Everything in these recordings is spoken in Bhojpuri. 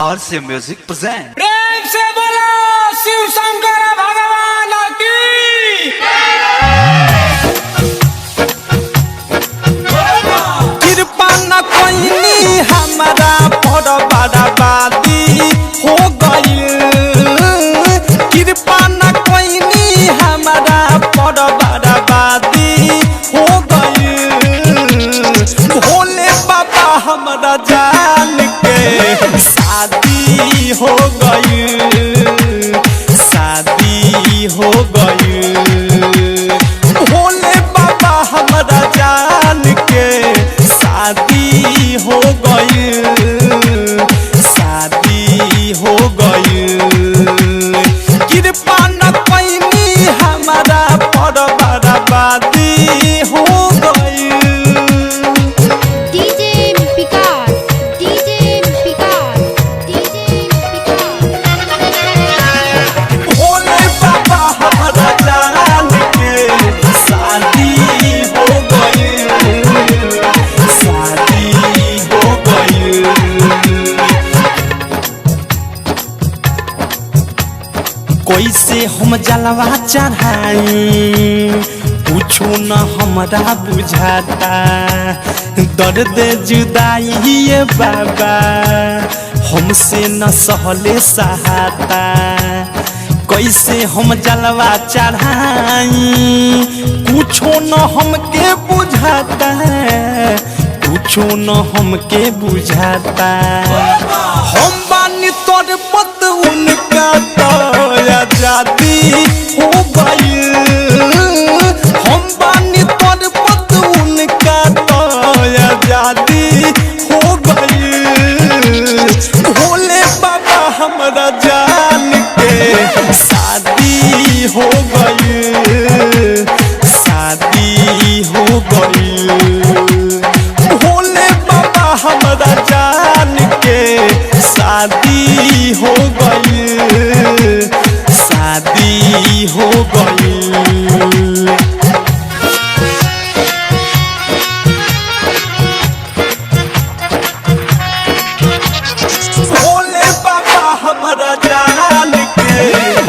RC Music present। प्रेम से बोलो शिव शंकर भगवान की। कृपा न कोई हमारा बड़ा बर्बादी हो गई। कृपा न कोई हमारा बड़ा बर्बादी हो गई। भोले बाबा हमारा जान के शादी हो गई। शादी हो गई। भोले बाबा हमारा जान के शादी हो गई। शादी हो गई। कृपा न पैनी हमारा पर बर्बादी हो गई। भोले बाबा हमारा जान के शादी हो गई। शादी हो गई। कैसे हम जलवा चढ़ाई पूछो न हमरा बुझाता। दर्द जुदाई ये बाबा हमसे न सहले सहाता। कैसे हम जलवा चढ़ाई कुछो न हमके बुझाता। कुछो न हमके बुझाता। हम बानी तोर पत उनका तो आजादी हो गई। हम बानी तोर पत उनका तो आजादी हो गई। भोले बाबा हमारा जान के शादी हो गई। शादी हो गई। भोले बाबा हमारा जान के शादी हो गई। शादी हो गई। भोले बाबा हमारा जान के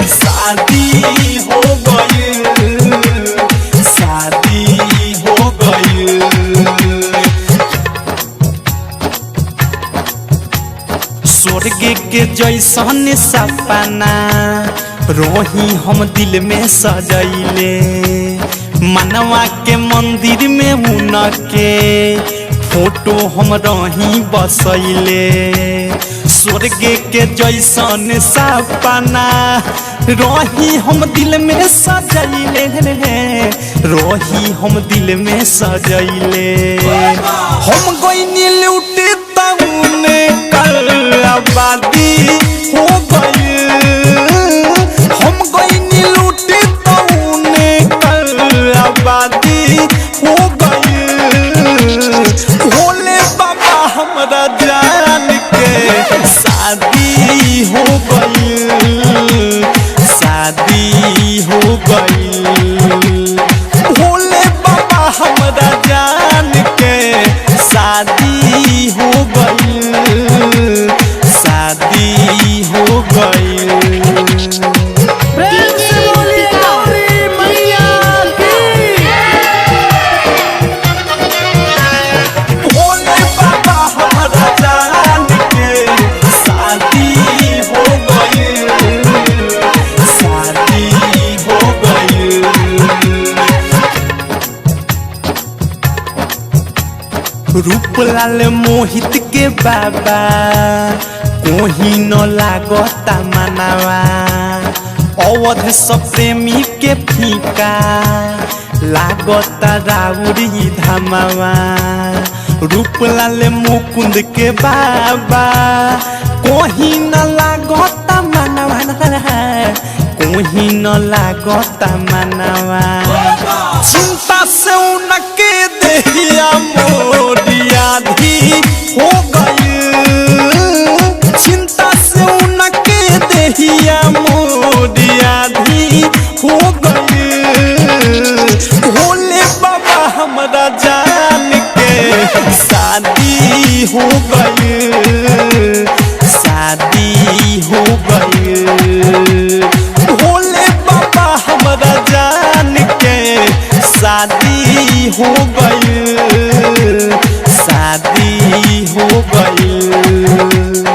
शादी हो गई। शादी हो गई। स्वर्ग के जैसन सपना रोही हम दिल में सजैले। मनवा के मंदिर में उनके फोटो हम रही बसैले। स्वर्ग के जैसन सपना रोही हम दिल में सजैले। रोही हम दिल में सजैले। हम गईनी लूटे तउन कल आबादी हो गई। हम गईनी लूटे तउन कल आबादी हो गई। भोले बाबा हमारा जान के शादी हो गई। शादी हो गई। भोले बाबा हमारा जान के शादी हो गई। शादी हो गई। भोले बाबा हमारा जान के शादी हो गई। शादी हो गई। रूपलाल मोहित के बाबा कोही न लागता मनावा। अवध सब प्रेमी के फीका लागता राउरी धमावा। रूपलाल मुकुंद के बाबा कोही न लागता मनावा। कोही न लागता मनावा। चिंता से उनके देहिया मोरिया धी हो गई। चिंता से उनके देहिया मोरिया धी हो गई। भोले बाबा हमारा जान के शादी हो गई। शादी शादी हो गई, शादी हो गई।